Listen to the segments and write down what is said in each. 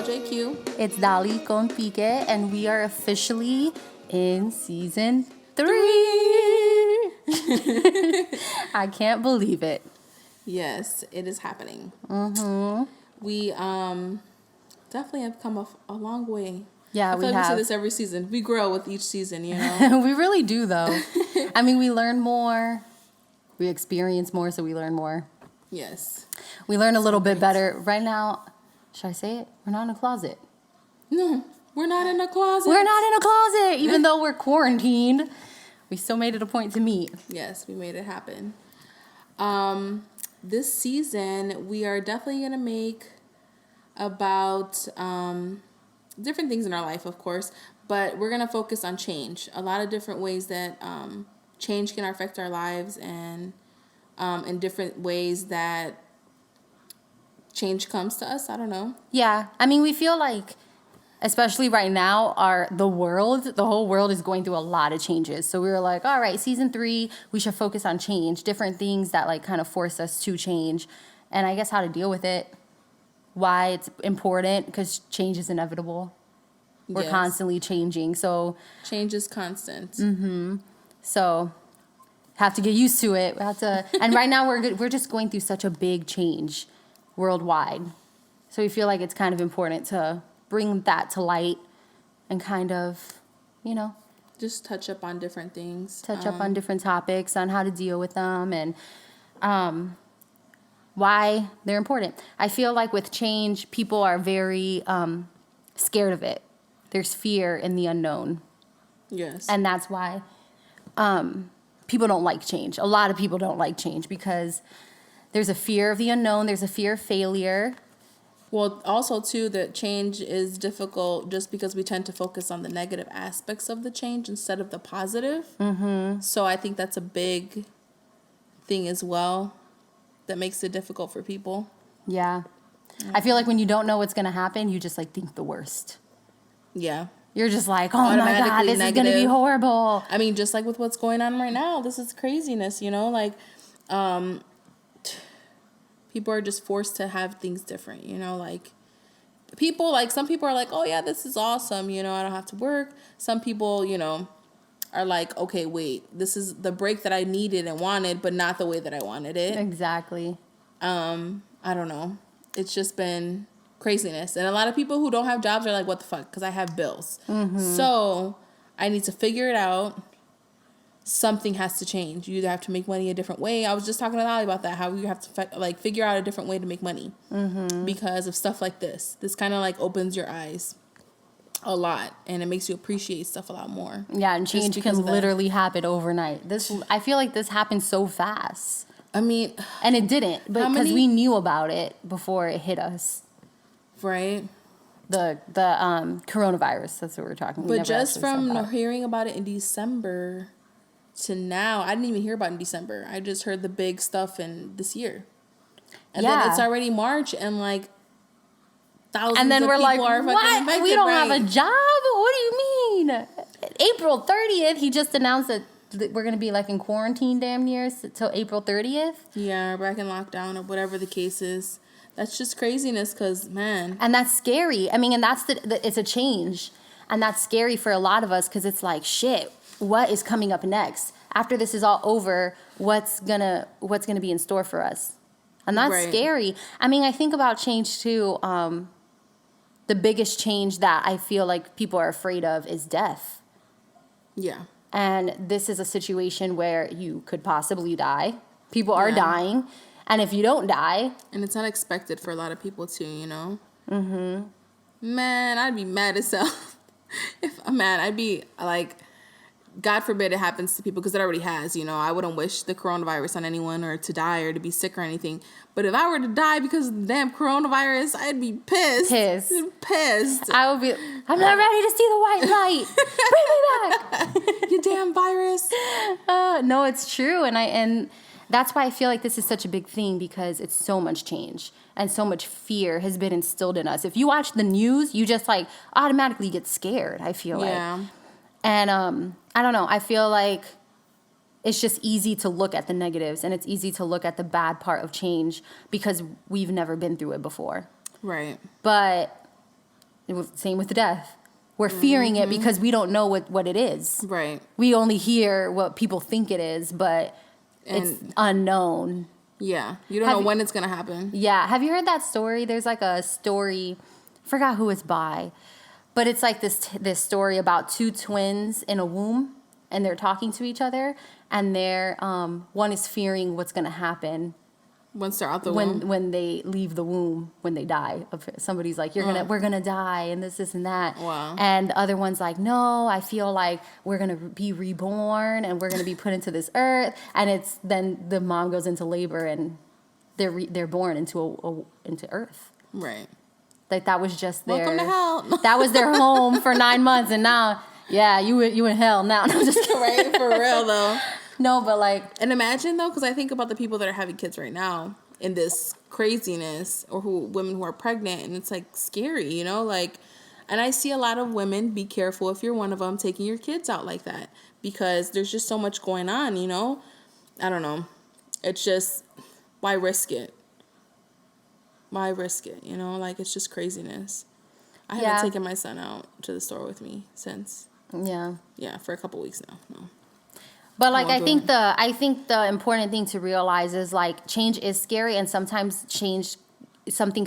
JQ. It's Dali con Pique, and we are officially in season 3. I can't believe it. Yes, it is happening. Mm-hmm. We definitely have come a long way. Yeah, I feel like we have. say this every season. We grow with each season, you know? We really do, though. I mean, we learn more. We experience more, so we learn more. Yes. We learn a little bit better. Right now, should I say it? We're not in a closet. No, we're not in a closet. We're not in a closet, even though we're quarantined. We still made it a point to meet. Yes, we made it happen. This season, we are definitely going to make about different things in our life, of course, but we're going to focus on change. A lot of different ways that change can affect our lives, and in different ways that change comes to us. I don't know. Yeah. I mean, we feel like, especially right now, the whole world is going through a lot of changes. So we were like, all right, season 3, we should focus on change, different things that like kind of force us to change, and I guess how to deal with it, why it's important, because change is inevitable. We're Yes. constantly changing. So Change is constant. Mm-hmm. So have to get used to it. We have to, and right now we're just going through such a big change worldwide. So we feel like it's kind of important to bring that to light and kind of, Just touch up on different things. touch up on different topics on how to deal with them and why they're important. I feel like with change, people are very scared of it. There's fear in the unknown. Yes. And that's why people don't like change. A lot of people don't like change because there's a fear of the unknown. There's a fear of failure. Well, also, too, that change is difficult just because we tend to focus on the negative aspects of the change instead of the positive. Mm-hmm. So I think that's a big thing as well that makes it difficult for people. Yeah. I feel like when you don't know what's going to happen, you just like think the worst. Yeah. You're just like, oh my God, Automatically this is going to be negative. horrible. I mean, just like with what's going on right now, this is craziness, like, people are just forced to have things different, like some people are like, oh yeah, this is awesome, I don't have to work. Some people, are like, okay, wait, this is the break that I needed and wanted, but not the way that I wanted it. Exactly. I don't know. It's just been craziness. And a lot of people who don't have jobs are like, what the fuck? Because I have bills. Mm-hmm. So I need to figure it out. Something has to change. You either have to make money a different way. I was just talking to Ali about that, how you have to figure out a different way to make money because of stuff like this. This kind of opens your eyes a lot, and it makes you appreciate stuff a lot more. Yeah, and change can literally happen overnight. I feel like this happened so fast. I mean, and it didn't, but because we knew about it before it hit us. Right. The coronavirus. That's what we're talking about. But just from hearing about it in December to now, I didn't even hear about it in December. I just heard the big stuff in this year. And then it's already March, and thousands and then of we're people like, are fucking what? infected, We don't have a job? What do you mean? April 30th, he just announced that we're going to be in quarantine damn near till April 30th. Yeah, back in lockdown or whatever the case is. That's just craziness because, man. And that's scary. I mean, and that's it's a change. And that's scary for a lot of us because it's like, shit, what is coming up next? After this is all over, what's gonna be in store for us? And that's scary. I mean, I think about change too. The biggest change that I feel like people are afraid of is death. Yeah. And this is a situation where you could possibly die. People are dying. And if you don't die... And it's unexpected for a lot of people too, Mm-hmm. Man, I'd be mad as hell. I'd be like... God forbid it happens to people, because it already has, I wouldn't wish the coronavirus on anyone or to die or to be sick or anything. But if I were to die because of the damn coronavirus, I'd be pissed. Pissed. I would be, I'm not ready to see the white light. Bring me back. You damn virus. No, it's true. And that's why I feel like this is such a big thing, because it's so much change and so much fear has been instilled in us. If you watch the news, you just automatically get scared, I feel like. Yeah. And I don't know. I feel like it's just easy to look at the negatives, and it's easy to look at the bad part of change because we've never been through it before. Right. But Same with death. We're fearing it because we don't know what it is. Right. We only hear what people think it is, but it's unknown. Yeah. You don't know when it's going to happen. Yeah. Have you heard that story? There's like a story, I forgot who it's by, but it's like this story about two twins in a womb, and they're talking to each other, and they're one is fearing what's going to happen once they're out the womb, when they leave the womb, when they die. Somebody's like, we're gonna die, and this and that. Wow. And the other one's like, no, I feel like we're gonna be reborn, and we're gonna be put into this earth. And then the mom goes into labor, and they're born into earth. Right. Like that was just their welcome to hell. That was their home for 9 months, and now, yeah, you in hell now. No, just kidding. Right, for real though. No, but like... And imagine, though, because I think about the people that are having kids right now in this craziness, or women who are pregnant, and it's, like, scary, you know? Like, and I see a lot of women, be careful if you're one of them, taking your kids out like that, because there's just so much going on, you know? I don't know. It's just, why risk it? Why risk it, you know? Like, it's just craziness. I haven't taken my son out to the store with me since. Yeah, for a couple weeks now. No. But like I think the important thing to realize is like change is scary, and sometimes something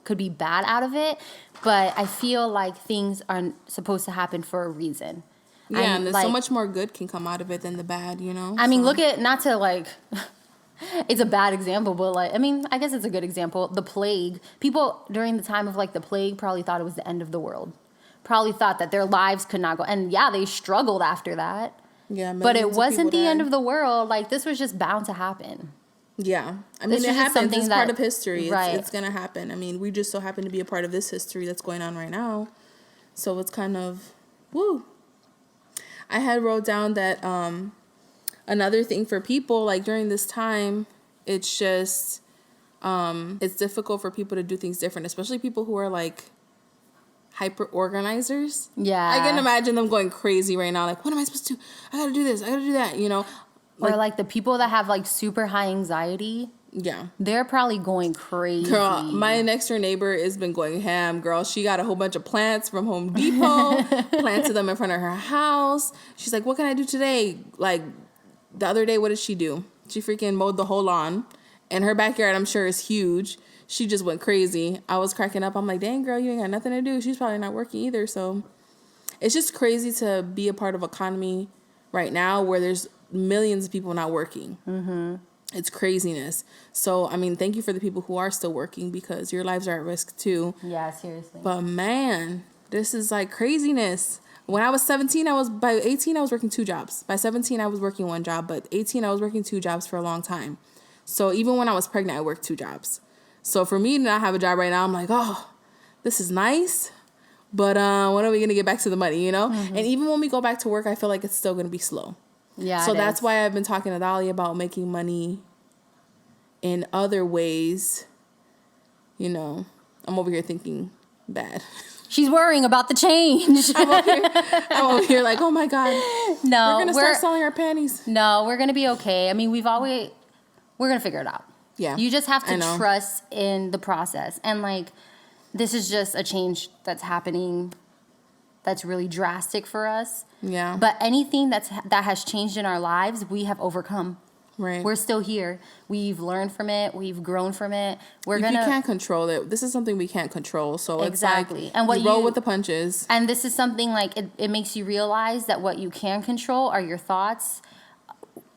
could be bad out of it. But I feel like things are supposed to happen for a reason. Yeah, and there's so much more good can come out of it than the bad, you know? I mean, look at, not to like, it's a bad example, but like, I mean, I guess it's a good example. The plague. People during the time of like the plague probably thought it was the end of the world. Probably thought that their lives could not go. And yeah, they struggled after that. Yeah, but it wasn't the end of the world. Like, this was just bound to happen. Yeah. I mean, it happens. It's part of history. Right. It's going to happen. I mean, we just so happen to be a part of this history that's going on right now. So it's kind of, woo. I had wrote down that another thing for people, like, during this time, it's just, it's difficult for people to do things different, especially people who are, like, hyper organizers. Yeah. I can imagine them going crazy right now. Like, what am I supposed to do? I gotta do this. I gotta do that, you know? Or like the people that have like super high anxiety. Yeah. They're probably going crazy. Girl, my next door neighbor has been going ham, girl. She got a whole bunch of plants from Home Depot, planted them in front of her house. She's like, what can I do today? Like, the other day, what did she do? She freaking mowed the whole lawn. And her backyard, I'm sure, is huge. She just went crazy. I was cracking up. I'm like, dang, girl, you ain't got nothing to do. She's probably not working either. So it's just crazy to be a part of economy right now where there's millions of people not working. Mm-hmm. It's craziness. So, I mean, thank you for the people who are still working because your lives are at risk too. Yeah, seriously. But man, this is like craziness. When I was 17, by 18, I was working 2 jobs. By 17, I was working 1 job. But 18, I was working 2 jobs for a long time. So even when I was pregnant, I worked 2 jobs. So for me to not have a job right now, I'm like, oh, this is nice. But when are we going to get back to the money, you know? Mm-hmm. And even when we go back to work, I feel like it's still going to be slow. Yeah. So that's why I've been talking to Dolly about making money in other ways. You know, I'm over here thinking bad. She's worrying about the change. I'm over here like, oh my God. No. We're going to start selling our panties. No, we're going to be okay. I mean, we're going to figure it out. Yeah. You just have to trust in the process. And like, this is just a change that's happening that's really drastic for us. Yeah. But anything that has changed in our lives, we have overcome. Right. We're still here. We've learned from it. We've grown from it. You can't control it. This is something we can't control. So exactly. It's like, you roll with the punches. And this is something like, it makes you realize that what you can control are your thoughts,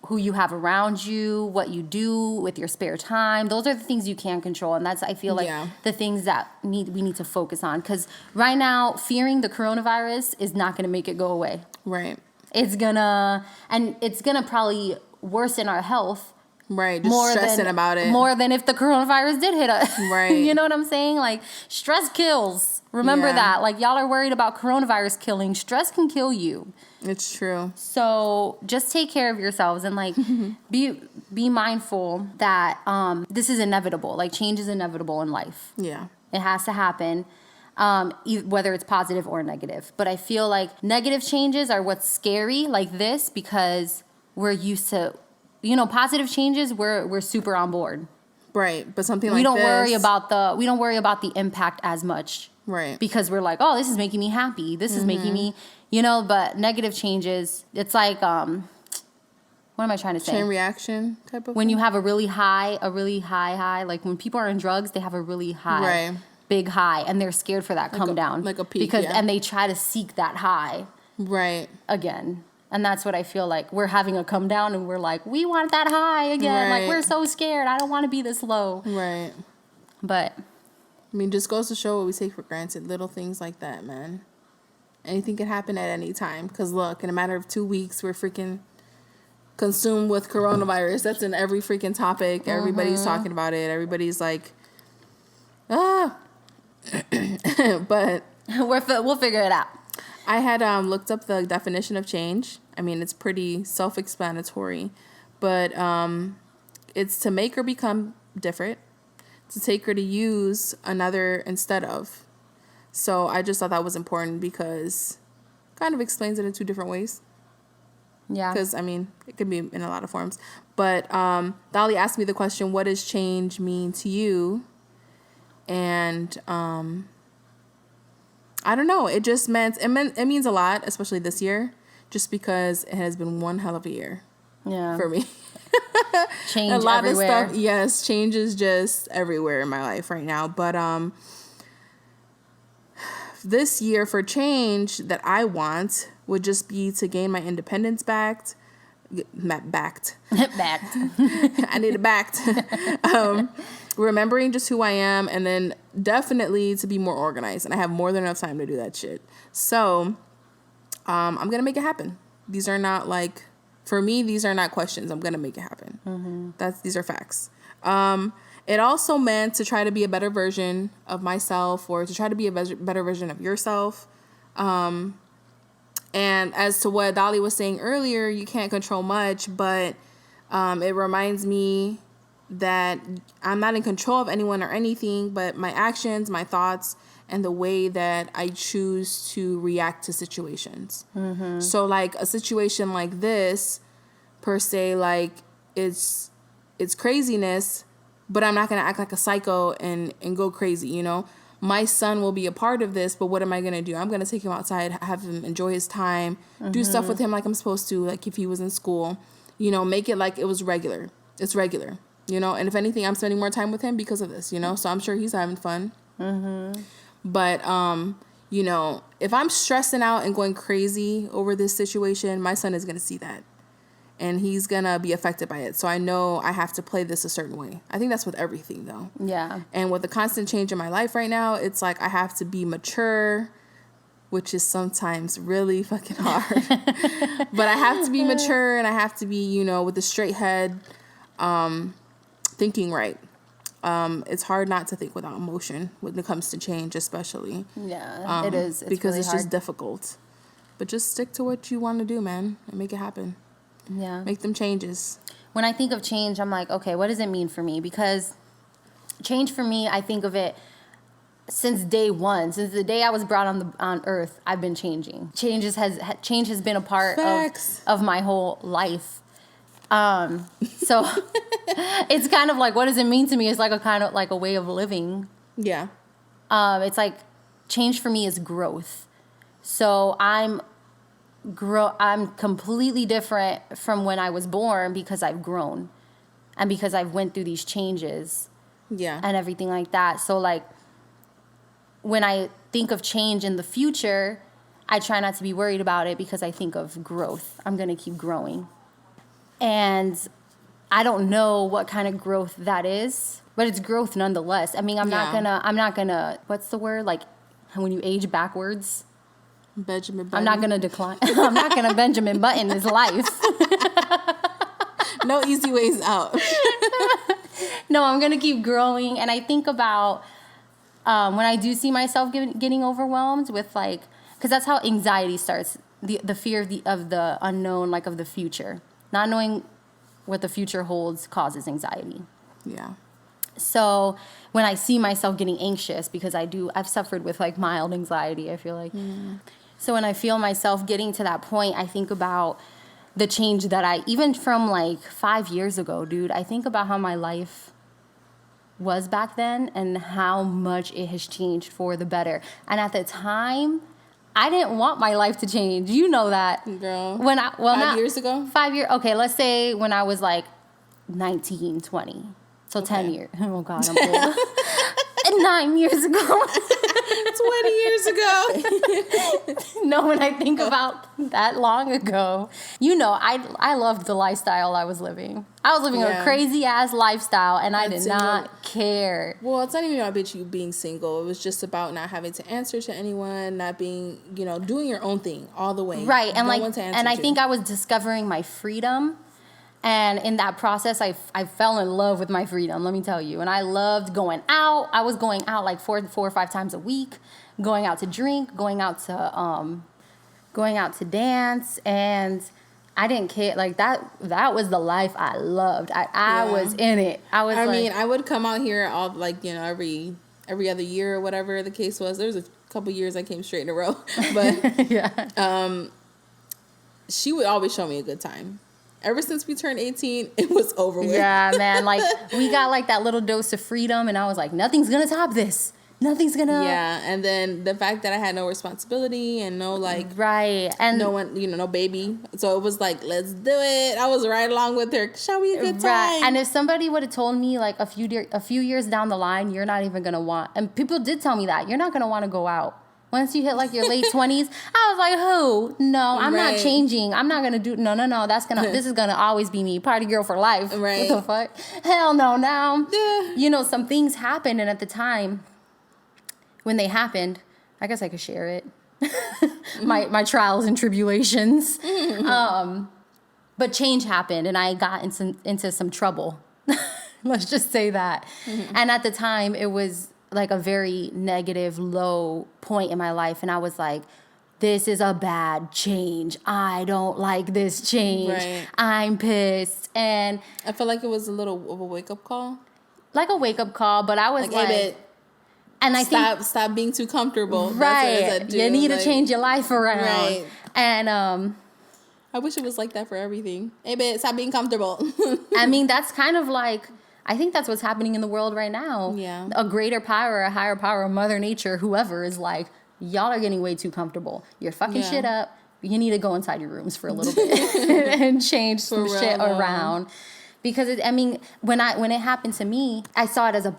who you have around you, what you do with your spare time. Those are the things you can control. And that's, I feel like, the things that we need to focus on. Because right now, fearing the coronavirus is not going to make it go away. Right. It's going to probably worsen our health. Right. Just stressing about it. More than if the coronavirus did hit us. Right. You know what I'm saying? Like, stress kills. Remember that. Like, y'all are worried about coronavirus killing. Stress can kill you. It's true. So just take care of yourselves and like be mindful that this is inevitable. Like, change is inevitable in life. Yeah. It has to happen, whether it's positive or negative. But I feel like negative changes are what's scary, like this, because we're used to, positive changes, we're super on board. Right. But something like we don't worry about the impact as much. Right. Because we're like, oh, this is making me happy. This is making me, you know, but negative changes, it's like, what am I trying to say? Chain reaction type of when thing? you have a really high, like when people are on drugs, they have a really high, Right. big high, and they're scared for that come down. Like a peak, because yeah. And they try to seek that high. Right. Again. And that's what I feel like. We're having a come down and we're like, we want that high again. Right. Like, we're so scared. I don't want to be this low. Right. But I mean, just goes to show what we take for granted. Little things like that, man. Anything can happen at any time. Because look, in a matter of 2 weeks, we're freaking consumed with coronavirus. That's in every freaking topic. Everybody's talking about it. Everybody's like, ah. But we'll figure it out. I had looked up the definition of change. I mean, it's pretty self-explanatory. But it's to make or become different. To take or to use another instead of. So I just thought that was important because it kind of explains it in 2 different ways. Yeah. Because, I mean, it could be in a lot of forms. But Dolly asked me the question, what does change mean to you? And I don't know. It just it means a lot, especially this year, just because it has been one hell of a year for me. Change a lot everywhere. of stuff. Yes, change is just everywhere in my life right now. But this year for change that I want would just be to gain my independence backed. Backed. I need it backed. Remembering just who I am, and then definitely to be more organized. And I have more than enough time to do that shit. So I'm going to make it happen. These are not like, for me, these are not questions. I'm going to make it happen. These are facts. It also meant to try to be a better version of myself, or to try to be a better version of yourself. And as to what Dolly was saying earlier, you can't control much, but it reminds me that I'm not in control of anyone or anything, but my actions, my thoughts, and the way that I choose to react to situations. So like a situation like this, per se, like it's craziness, but I'm not going to act like a psycho and go crazy, you know? My son will be a part of this, but what am I going to do? I'm going to take him outside, have him enjoy his time, do stuff with him like I'm supposed to, like if he was in school, you know, make it like it was regular. It's regular, you know? And if anything, I'm spending more time with him because of this, you know? So I'm sure he's having fun. But, you know, if I'm stressing out and going crazy over this situation, my son is going to see that. And he's going to be affected by it. So I know I have to play this a certain way. I think that's with everything, though. Yeah. And with the constant change in my life right now, it's like I have to be mature, which is sometimes really fucking hard. But I have to be mature, and I have to be, you know, with a straight head, thinking right. It's hard not to think without emotion when it comes to change, especially. Yeah, it is. It's because really it's hard. just difficult. But just stick to what you want to do, man, and make it happen. Yeah. Make them changes. When I think of change, I'm like, okay, what does it mean for me? Because change for me, I think of it since day one, since the day I was brought on earth, I've been changing. Change has been a part of my whole life. So it's kind of like, what does it mean to me? It's like a kind of like a way of living. Yeah. It's like change for me is growth. So I'm completely different from when I was born because I've grown and because I've went through these changes. Yeah. And everything like that. So like when I think of change in the future, I try not to be worried about it because I think of growth. I'm going to keep growing. And I don't know what kind of growth that is, but it's growth nonetheless. I mean, I'm not gonna, what's the word? Like when you age backwards. Benjamin Button. I'm not going to decline. I'm not going to Benjamin Button this life. No easy ways out. No, I'm going to keep growing. And I think about when I do see myself getting overwhelmed with like, because that's how anxiety starts. The fear of the unknown, like of the future. Not knowing what the future holds causes anxiety. Yeah. So when I see myself getting anxious, because I've suffered with like mild anxiety, I feel like. So when I feel myself getting to that point, I think about the change that even from like 5 years ago, dude, I think about how my life was back then and how much it has changed for the better. And at the time, I didn't want my life to change. You know that. Girl. When I, well, 5 years ago? 5 years. Okay, let's say when I was like 19, 20. So 10 years. Oh, God, I'm old. 9 years ago. 20 years ago. No, when I think about that long ago, you know, I loved the lifestyle I was living. I was living a crazy ass lifestyle, and I did not care. Well, it's not even about you being single. It was just about not having to answer to anyone, not being, you know, doing your own thing all the way. Right, and no like, one to answer and I to. think I was discovering my freedom. And in that process, I fell in love with my freedom, let me tell you. And I loved going out. I was going out like four or five times a week, going out to drink, going out to dance. And I didn't care. Like that was the life I loved. I was in it. I mean, I would come out here all like, you know, every other year or whatever the case was. There was a couple years I came straight in a row. But yeah. She would always show me a good time. Ever since we turned 18, it was over with. Yeah, man. Like, we got, like, that little dose of freedom, and I was like, nothing's going to top this. Nothing's going to... Yeah, and then the fact that I had no responsibility and no, like... Right, and... No one, you know, no baby. So it was like, let's do it. I was right along with her. Show me a good time. Right, and if somebody would have told me, like, a few years down the line, you're not even going to want... And people did tell me that. You're not going to want to go out. Once you hit, like, your late 20s, I was like, who? No, I'm not changing. I'm not going to do... No. This is going to always be me. Party girl for life. Right. What the fuck? Hell no, now. Yeah. You know, some things happened, and at the time, when they happened, I guess I could share it. my trials and tribulations. But change happened, and I got into some trouble. Let's just say that. Mm-hmm. And at the time, it was... like a very negative, low point in my life. And I was like, this is a bad change. I don't like this change. Right. I'm pissed. And I feel like it was a little of a wake-up call. Like a wake-up call, but I was like... And I think... Stop being too comfortable. Right. That's what you need to change your life around. Right. And... I wish it was like that for everything. Hey, babe, stop being comfortable. I mean, that's kind of like... I think that's what's happening in the world right now. Yeah. A greater power, a higher power, Mother Nature, whoever is like, y'all are getting way too comfortable. You're fucking shit up. You need to go inside your rooms for a little bit and change some shit around. Because when it happened to me, I saw it as a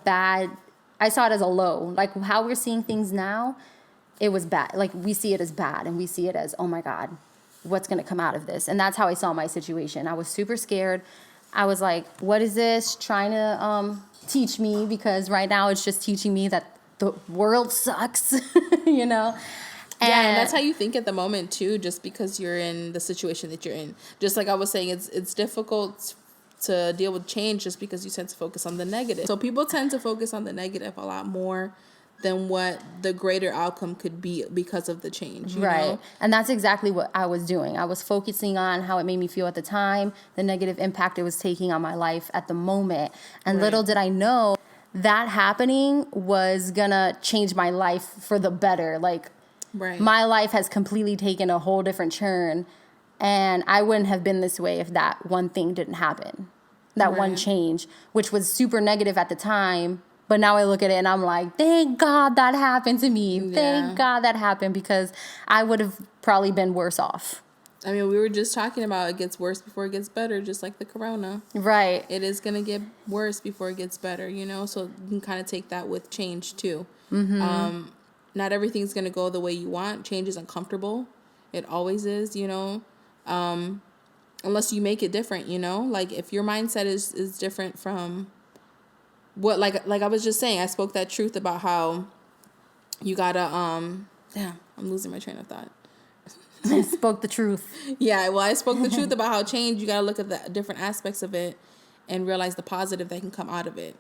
low. Like how we're seeing things now, it was bad. Like we see it as bad and we see it as, oh my God, what's going to come out of this? And that's how I saw my situation. I was super scared. I was like, what is this trying to teach me? Because right now it's just teaching me that the world sucks, you know? And that's how you think at the moment, too, just because you're in the situation that you're in. Just like I was saying, it's difficult to deal with change just because you tend to focus on the negative. So people tend to focus on the negative a lot more than what the greater outcome could be because of the change. You know? And that's exactly what I was doing. I was focusing on how it made me feel at the time, the negative impact it was taking on my life at the moment. And little did I know that happening was gonna change my life for the better. Like, my life has completely taken a whole different turn. And I wouldn't have been this way if that one thing didn't happen. That one change, which was super negative at the time. But now I look at it and I'm like, thank God that happened to me. Yeah. Thank God that happened because I would have probably been worse off. I mean, we were just talking about it gets worse before it gets better, just like the corona. Right. It is going to get worse before it gets better, you know? So you can kind of take that with change, too. Mm-hmm. Not everything's going to go the way you want. Change is uncomfortable. It always is, you know? Unless you make it different, you know? Like, if your mindset is different from... what like I was just saying, I spoke that truth about how you gotta damn, I'm losing my train of thought. I spoke the truth. Yeah, well, I spoke the truth about how change, you gotta look at the different aspects of it and realize the positive that can come out of it.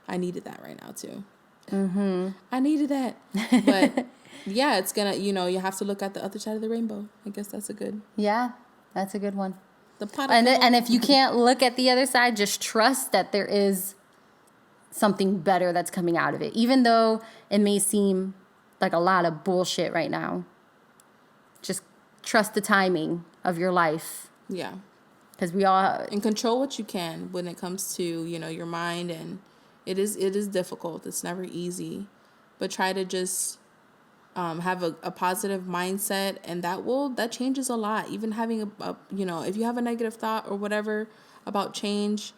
I needed that right now too. Mm-hmm. I needed that. But yeah, it's gonna, you know, you have to look at the other side of the rainbow. I guess that's a good. Yeah, that's a good one. And if you can't look at the other side, just trust that there is something better that's coming out of it. Even though it may seem like a lot of bullshit right now. Just trust the timing of your life. Yeah. Because we all... And control what you can when it comes to, you know, your mind and It is difficult. It's never easy. But try to just have a positive mindset, and that changes a lot. Even having a if you have a negative thought or whatever about change,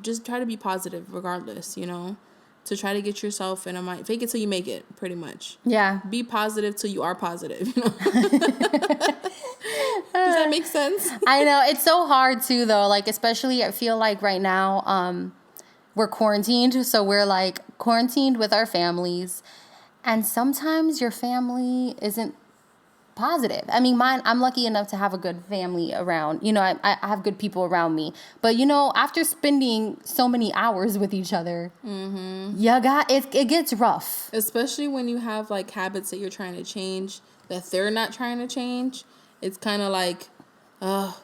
just try to be positive regardless, to try to get yourself in a mind. Fake it till you make it, pretty much. Yeah. Be positive till you are positive, Does that make sense? I know. It's so hard too, though. Like, especially I feel like right now, we're quarantined. So we're like quarantined with our families. And sometimes your family isn't positive. I mean, I'm lucky enough to have a good family around. I have good people around me. But, after spending so many hours with each other, it gets rough. Especially when you have, like, habits that you're trying to change that they're not trying to change. It's kind of like,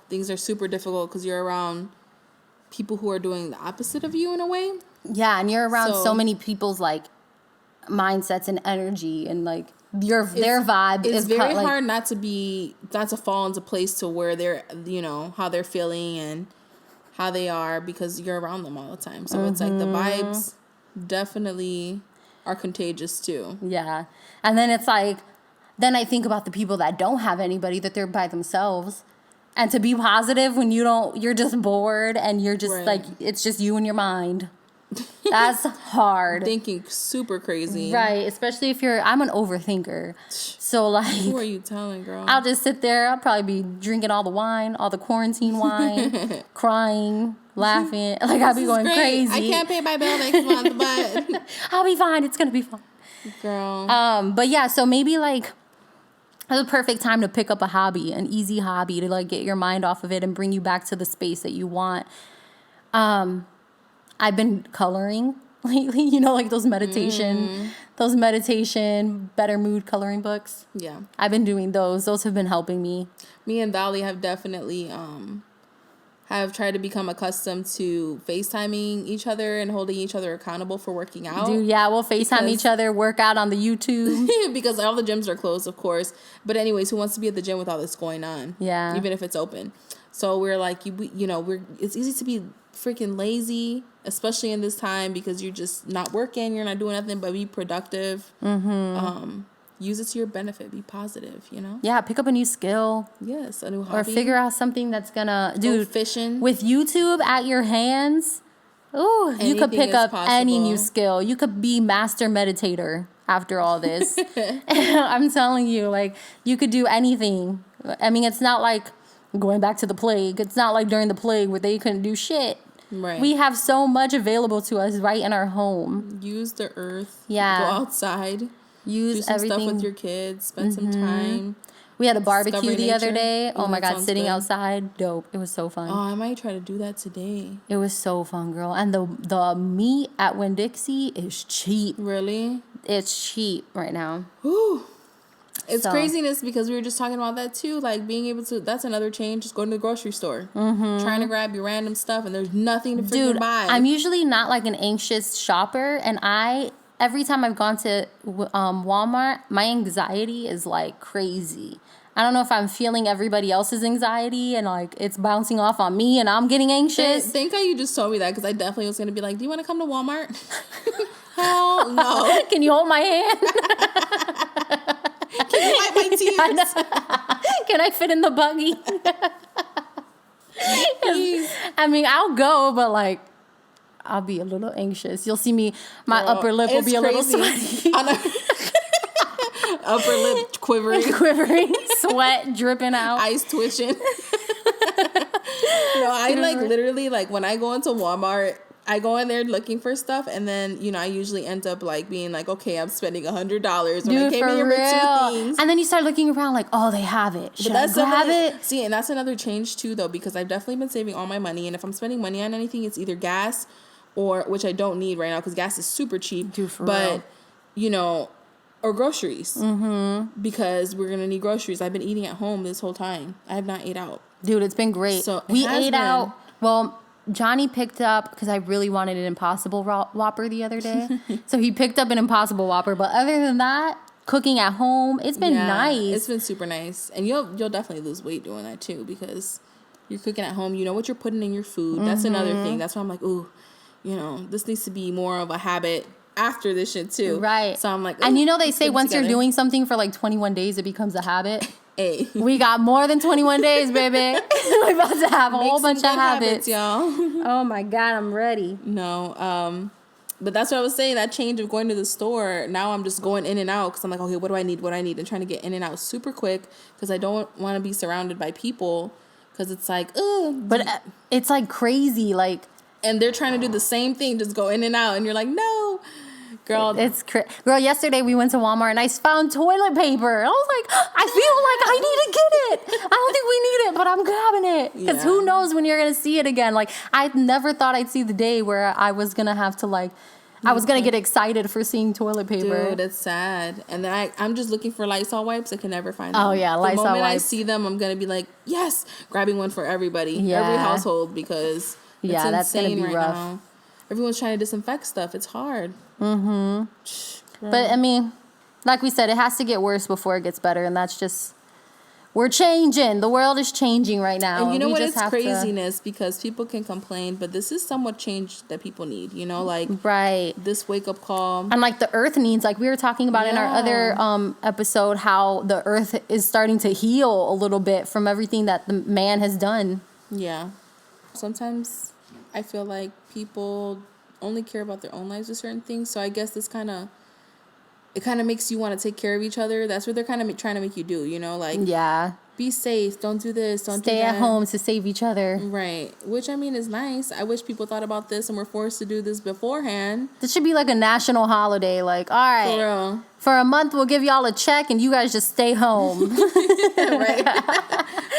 things are super difficult because you're around people who are doing the opposite of you in a way. Yeah, and you're around so many people's, like, mindsets and energy, and, like, their vibe is very hard not to fall into place to where they're, how they're feeling and how they are, because you're around them all the time. So it's like the vibes definitely are contagious too. Yeah. And then it's like, then I think about the people that don't have anybody, that they're by themselves. And to be positive when you're just bored and you're just like, it's just you and your mind. That's hard. Thinking super crazy. Right. Especially if I'm an overthinker. So, like, who are you telling, girl? I'll just sit there. I'll probably be drinking all the wine, all the quarantine wine, crying, laughing. Like, I'll be going crazy. I can't pay my bill next month, but I'll be fine. It's going to be fine. Girl. But yeah, so maybe, like, it's a perfect time to pick up a hobby, an easy hobby to, like, get your mind off of it and bring you back to the space that you want. I've been coloring lately, like those meditation, better mood coloring books. Yeah. I've been doing those. Those have been helping me. Me and Dolly have definitely have tried to become accustomed to FaceTiming each other and holding each other accountable for working out. Dude, yeah, we'll FaceTime each other, work out on the YouTube. Because all the gyms are closed, of course. But anyways, who wants to be at the gym with all this going on? Yeah. Even if it's open. So we're like, it's easy to be freaking lazy, especially in this time, because you're just not working, you're not doing nothing but be productive. Use it to your benefit. Be positive, Yeah, pick up a new skill. Yes, a new hobby. Or figure out something that's gonna... Dude, fishing. With YouTube at your hands, you could pick up any new skill. You could be master meditator after all this. I'm telling you, like, you could do anything. I mean, it's not like going back to the plague. It's not like during the plague where they couldn't do shit. Right. We have so much available to us right in our home. Use the earth. Yeah. Go outside. Use do some everything. Stuff with your kids. Spend some time. We had a barbecue the other day. Oh, my God, sitting good. Outside. Dope. It was so fun. Oh, I might try to do that today. It was so fun, girl. And the meat at Winn-Dixie is cheap. Really? It's cheap right now. Whew. It's craziness, because we were just talking about that too. Like, being able to, that's another change, just going to the grocery store. Trying to grab your random stuff and there's nothing to freaking buy. I'm usually not like an anxious shopper, and every time I've gone to Walmart, my anxiety is like crazy. I don't know if I'm feeling everybody else's anxiety and like it's bouncing off on me and I'm getting anxious. Thank God you just told me that, because I definitely was going to be like, do you want to come to Walmart? Hell no. Can you hold my hand? Can you wipe my tears? Can I fit in the buggy? I mean, I'll go, but like, I'll be a little anxious. You'll see me, my upper lip will be a little sweaty. Upper lip quivering. Sweat dripping out. Eyes twitching. No, I like literally, like, when I go into Walmart, I go in there looking for stuff, and then, I usually end up, like, being like, okay, I'm spending $100 when I came in here with 2 things. And then you start looking around like, oh, they have it. Should I grab it? See, and that's another change, too, though, because I've definitely been saving all my money, and if I'm spending money on anything, it's either gas or, which I don't need right now, because gas is super cheap. Dude, for real. Or groceries. Because we're going to need groceries. I've been eating at home this whole time. I have not ate out. Dude, it's been great. So we ate out. Well, Johnny picked up, because I really wanted an Impossible Whopper the other day. So he picked up an Impossible Whopper. But other than that, cooking at home, it's been nice. It's been super nice. And you'll definitely lose weight doing that too, because you're cooking at home. You know what you're putting in your food. That's another thing. That's why I'm like, ooh, you know, this needs to be more of a habit after this shit too. Right. So I'm like, and you know, they say once together. you're doing something for like 21 days, it becomes a habit. Hey. We got more than 21 days, baby. We're about to have a whole bunch of habits. y'all. Oh my God, I'm ready. No, but that's what I was saying. That change of going to the store. Now I'm just going in and out because I'm like, okay, what do I need? And trying to get in and out super quick because I don't want to be surrounded by people because it's like, ugh. But it's like crazy, like. And they're trying to do the same thing, just go in and out, and you're like, no, girl. Girl, yesterday we went to Walmart and I found toilet paper. I was like, I feel like I need to get it. I don't think we need it, but I'm grabbing it because who knows when you're gonna see it again. Like, I never thought I'd see the day where I was gonna have to like. I was going to get excited for seeing toilet paper. Dude, it's sad. And then I'm just looking for Lysol wipes. I can never find them. Oh, yeah, Lysol wipes. The moment I see them, I'm going to be like, yes, grabbing one for everybody. Yeah. Every household because it's that's going to be right rough. now. Everyone's trying to disinfect stuff. It's hard. Mm-hmm. But, I mean, like we said, it has to get worse before it gets better. And that's just... We're changing. The world is changing right now. And you know what? It's craziness because people can complain, but this is somewhat change that people need, you know, like this wake up call. And like the earth needs, like we were talking about in our other episode, how the earth is starting to heal a little bit from everything that the man has done. Yeah. Sometimes I feel like people only care about their own lives with certain things. So I guess this it kind of makes you want to take care of each other. That's what they're kind of trying to make you do, you know? Like, be safe. Don't do this. Don't stay do that. Stay at home to save each other. Right. Which, I mean, is nice. I wish people thought about this and were forced to do this beforehand. This should be like a national holiday. Like, all right. For real. For a month, we'll give y'all a check and you guys just stay home. Right.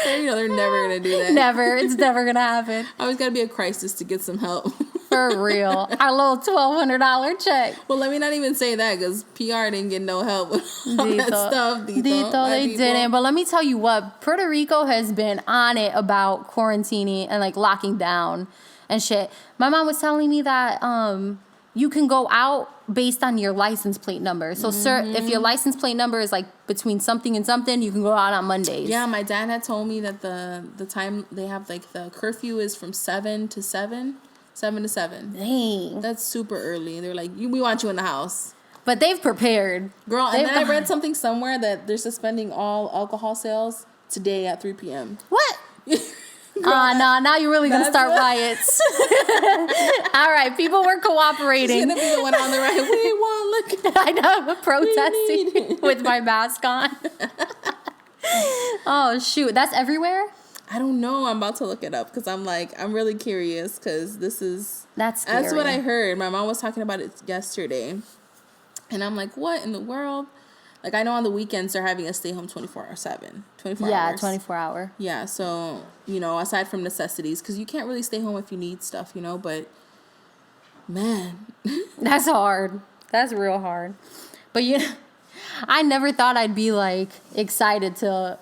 You know, they're never going to do that. Never. It's never going to happen. Always got to be a crisis to get some help. For real. Our little $1,200 check. Well, let me not even say that because PR didn't get no help with all that stuff. Dito, they didn't. But let me tell you what, Puerto Rico has been on it about quarantining and like locking down and shit. My mom was telling me that you can go out based on your license plate number. So, sir, if your license plate number is like between something and something, you can go out on Mondays. Yeah, my dad had told me that the time they have, like, the curfew is from 7 to 7. 7 to 7. Dang. That's super early. They're like, we want you in the house. But they've prepared. Girl, and then I read something somewhere that they're suspending all alcohol sales today at 3 p.m. What? Now you're really going to start riots. All right, people were cooperating. She's going to be the one on the right. We want, look. I know, protesting with my mask on. Oh, shoot. That's everywhere? I don't know. I'm about to look it up because I'm really curious because that's scary. That's what I heard. My mom was talking about it yesterday. And I'm like, what in the world? Like, I know on the weekends they're having a stay home 24/7. 24 hours. Yeah, 24 hour. Yeah, so, you know, aside from necessities, because you can't really stay home if you need stuff, you know, but, man. That's hard. That's real hard. But, you know, I never thought I'd be, like, excited to,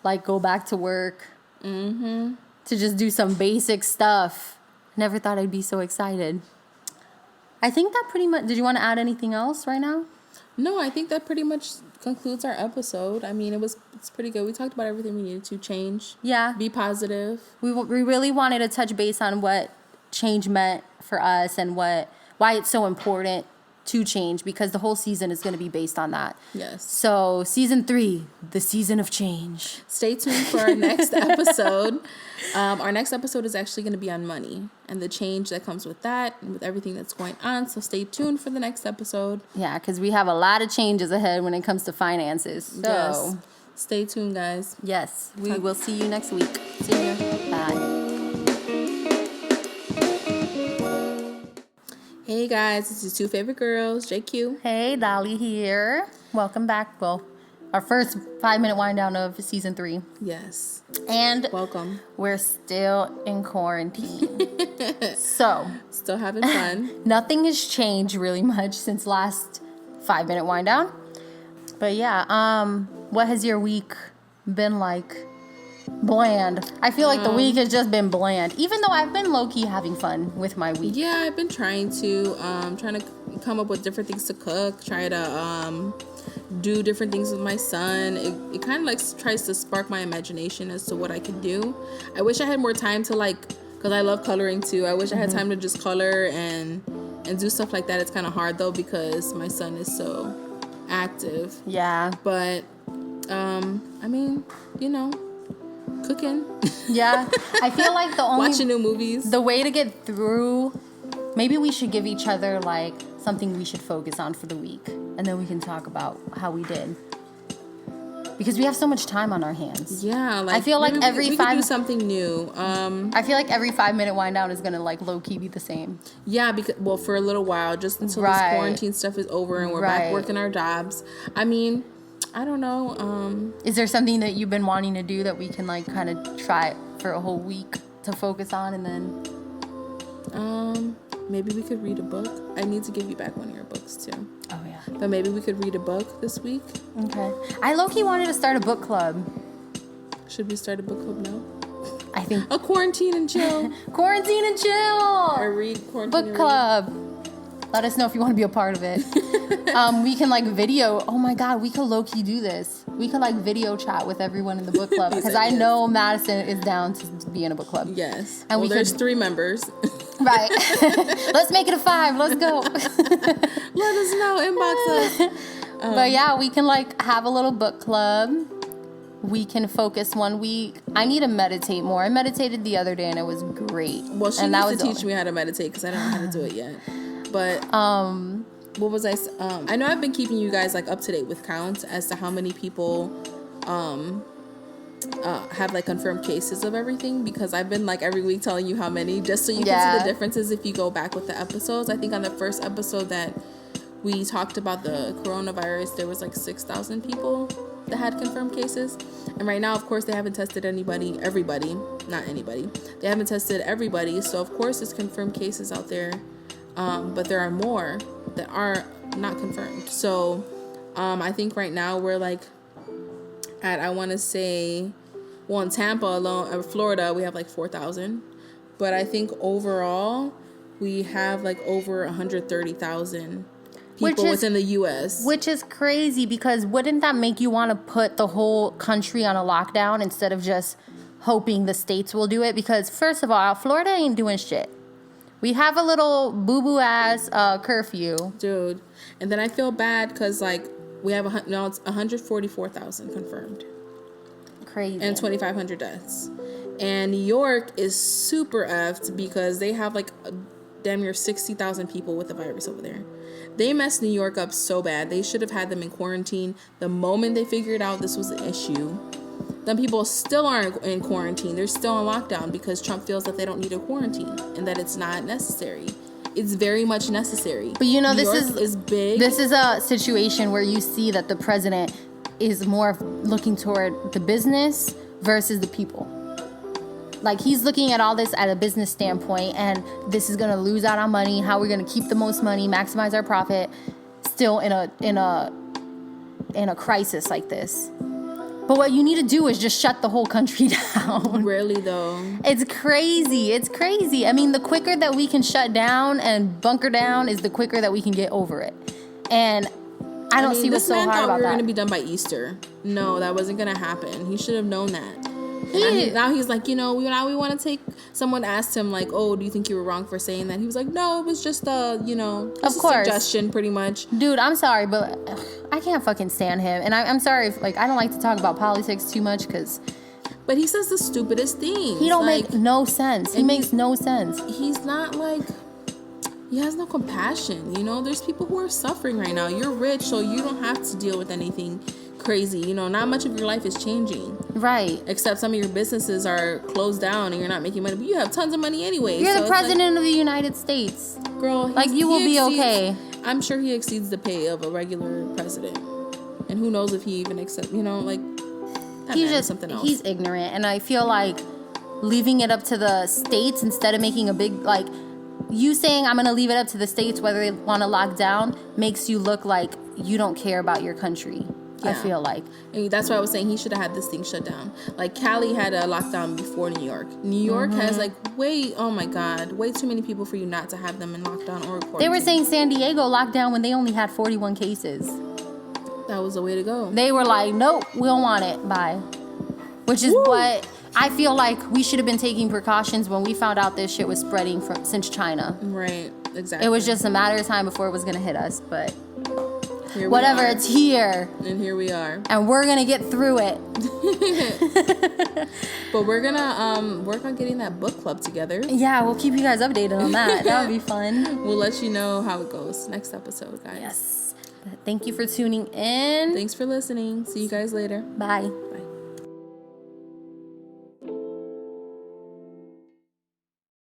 like, go back to work. Mm-hmm. To just do some basic stuff. Never thought I'd be so excited. I think that pretty much... Did you want to add anything else right now? No, I think that pretty much concludes our episode. I mean, it's pretty good. We talked about everything we needed to change. Yeah. Be positive. We really wanted to touch base on what change meant for us and why it's so important to change, because the whole season is going to be based on that. Yes. So season 3, the season of change. Stay tuned for our next episode. Our next episode is actually going to be on money and the change that comes with that and with everything that's going on. So stay tuned for the next episode. Yeah, because we have a lot of changes ahead when it comes to finances. So yes. Stay tuned, guys. Yes. We will see you next week. See ya. Bye. Hey guys, it's your 2 favorite girls, JQ. Hey, Dolly here. Welcome back. Well, our first 5-minute wind down of season 3. Yes. And welcome. We're still in quarantine. So still having fun. Nothing has changed really much since last 5-minute wind down. But yeah, what has your week been like? Bland. I feel like the week has just been bland, even though I've been low-key having fun with my week. Yeah, I've been trying to come up with different things to cook, try to do different things with my son. It kind of like tries to spark my imagination as to what I can do. I wish I had more time to like because I love coloring too. I wish I had time to just color and do stuff like that. It's kind of hard though because my son is so active. Yeah. But I mean, you know, cooking. Yeah. I feel like watching new movies. The way to get through, maybe we should give each other like something we should focus on for the week, and then we can talk about how we did. Because we have so much time on our hands. Yeah, like I feel like we could do something new. I feel like every 5-minute wind down is gonna like low key be the same. Yeah, because for a little while, just until this quarantine stuff is over and we're back working our jobs. I mean, I don't know. Is there something that you've been wanting to do that we can like kind of try for a whole week to focus on, and then? Maybe we could read a book. I need to give you back one of your books too. Oh yeah. But maybe we could read a book this week. Okay. I low-key wanted to start a book club. Should we start a book club now? I think a quarantine and chill. Quarantine and chill. Or read quarantine. Book club. Let us know if you want to be a part of it. We can like video. Oh my God, we could low-key do this. We could like video chat with everyone in the book club because I know Madison is down to be in a book club. Yes. And there's 3 members. Right. Let's make it a 5. Let's go. Let us know. Inbox us. But yeah, we can like have a little book club. We can focus one week. I need to meditate more. I meditated the other day and it was great. Well, she needs to teach me how to meditate because I don't know how to do it yet. But what was I? I know I've been keeping you guys like up to date with counts as to how many people have like confirmed cases of everything, because I've been like every week telling you how many, just so you can see the differences if you go back with the episodes. I think on the first episode that we talked about the coronavirus, there was like 6,000 people that had confirmed cases, and right now of course they haven't tested everybody. They haven't tested everybody, so of course there's confirmed cases out there, but there are more that are not confirmed. So I think right now we're like at, I want to say, well, in Tampa alone, Florida, we have like 4,000. But I think overall, we have like over 130,000 people within the U.S. Which is crazy, because wouldn't that make you want to put the whole country on a lockdown instead of just hoping the states will do it? Because first of all, Florida ain't doing shit. We have a little boo-boo ass curfew. Dude. And then I feel bad because like, we have it's 144,000 confirmed. Crazy. And 2,500 deaths. And New York is super effed because they have like damn near 60,000 people with the virus over there. They messed New York up so bad. They should have had them in quarantine the moment they figured out this was an issue. Then people still aren't in quarantine. They're still on lockdown because Trump feels that they don't need a quarantine and that it's not necessary. It's very much necessary. But you know, New York is big. This is a situation where you see that the president is more looking toward the business versus the people. Like, he's looking at all this at a business standpoint, and this is going to lose out on money. How we're going to keep the most money, maximize our profit, still in a crisis like this. But what you need to do is just shut the whole country down. Really, though. It's crazy. It's crazy. I mean, the quicker that we can shut down and bunker down is the quicker that we can get over it. And I don't see what's so hard about that. This man thought we were going to be done by Easter. No, that wasn't going to happen. He should have known that. Now he's like, you know, now we want to take... Someone asked him, like, oh, do you think you were wrong for saying that? He was like, no, it was just a suggestion, pretty much. Dude, I'm sorry, but I can't fucking stand him. And I'm sorry if, like, I don't like to talk about politics too much because... But he says the stupidest things. He don't make no sense. He makes no sense. He's not, like... He has no compassion, you know? There's people who are suffering right now. You're rich, so you don't have to deal with anything crazy. You know, not much of your life is changing. Right. Except some of your businesses are closed down and you're not making money. But you have tons of money anyway. You're the president of the United States. Girl, like, you will be okay. I'm sure he exceeds the pay of a regular president. And who knows if he even accepts, you know, like, he's just something else. He's ignorant. And I feel like leaving it up to the states instead of making a big, like, you saying I'm going to leave it up to the states whether they want to lock down makes you look like you don't care about your country. Yeah. I feel like. And that's why I was saying he should have had this thing shut down. Like, Cali had a lockdown before New York. New York has, like, way too many people for you not to have them in lockdown or quarantine. They were saying San Diego locked down when they only had 41 cases. That was the way to go. They were like, nope, we don't want it. Bye. Which is what I feel like we should have been taking precautions when we found out this shit was spreading since China. Right, exactly. It was just a matter of time before it was going to hit us, but whatever, it's here. And here we are. And we're going to get through it. But we're going to work on getting that book club together. Yeah, we'll keep you guys updated on that. That would be fun. We'll let you know how it goes next episode, guys. Yes. Thank you for tuning in. Thanks for listening. See you guys later. Bye. Bye.